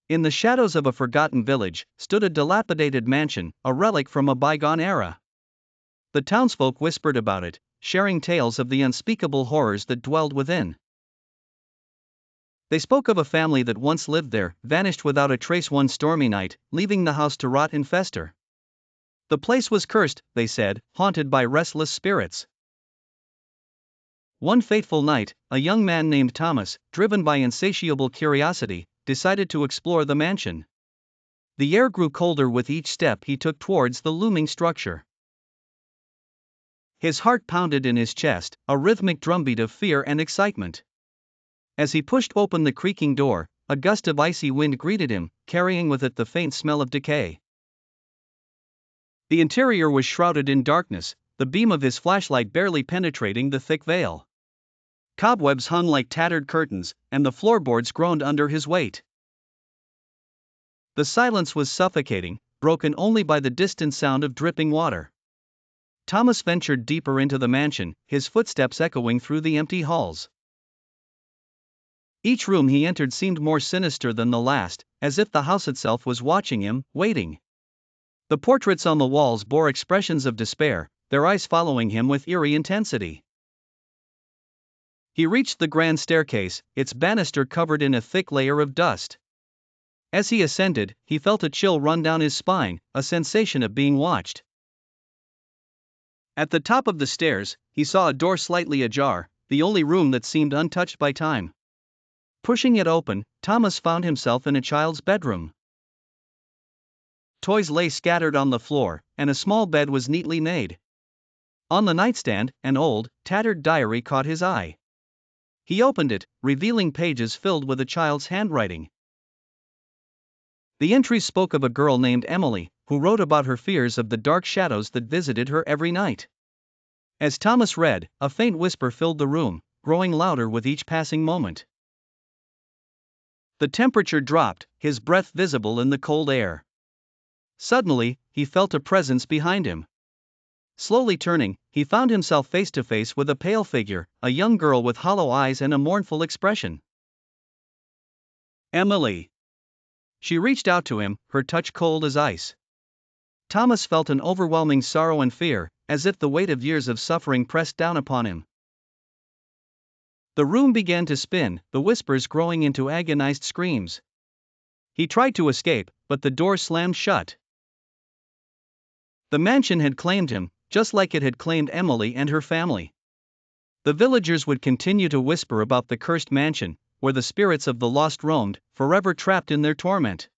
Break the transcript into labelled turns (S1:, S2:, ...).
S1: In the shadows of a forgotten village stood a dilapidated mansion, a relic from a bygone era. The townsfolk whispered about it, sharing tales of the unspeakable horrors that dwelled within. They spoke of a family that once lived there, vanished without a trace one stormy night, leaving the house to rot and fester. The place was cursed, they said, haunted by restless spirits. One fateful night, a young man named Thomas, driven by insatiable curiosity, decided to explore the mansion. The air grew colder with each step he took towards the looming structure. His heart pounded in his chest, a rhythmic drumbeat of fear and excitement. As he pushed open the creaking door, a gust of icy wind greeted him, carrying with it the faint smell of decay. The interior was shrouded in darkness, the beam of his flashlight barely penetrating the thick veil. Cobwebs hung like tattered curtains, and the floorboards groaned under his weight. The silence was suffocating, broken only by the distant sound of dripping water. Thomas ventured deeper into the mansion, his footsteps echoing through the empty halls. Each room he entered seemed more sinister than the last, as if the house itself was watching him, waiting. The portraits on the walls bore expressions of despair, their eyes following him with eerie intensity. He reached the grand staircase, its banister covered in a thick layer of dust. As he ascended, he felt a chill run down his spine, a sensation of being watched. At the top of the stairs, he saw a door slightly ajar, the only room that seemed untouched by time. Pushing it open, Thomas found himself in a child's bedroom. Toys lay scattered on the floor, and a small bed was neatly made. On the nightstand, an old, tattered diary caught his eye. He opened it, revealing pages filled with a child's handwriting. The entries spoke of a girl named Emily, who wrote about her fears of the dark shadows that visited her every night. As Thomas read, a faint whisper filled the room, growing louder with each passing moment. The temperature dropped, his breath visible in the cold air. Suddenly, he felt a presence behind him. Slowly turning, he found himself face to face with a pale figure, a young girl with hollow eyes and a mournful expression. Emily. She reached out to him, her touch cold as ice. Thomas felt an overwhelming sorrow and fear, as if the weight of years of suffering pressed down upon him. The room began to spin, the whispers growing into agonized screams. He tried to escape, but the door slammed shut. The mansion had claimed him, just like it had claimed Emily and her family. The villagers would continue to whisper about the cursed mansion, where the spirits of the lost roamed, forever trapped in their torment.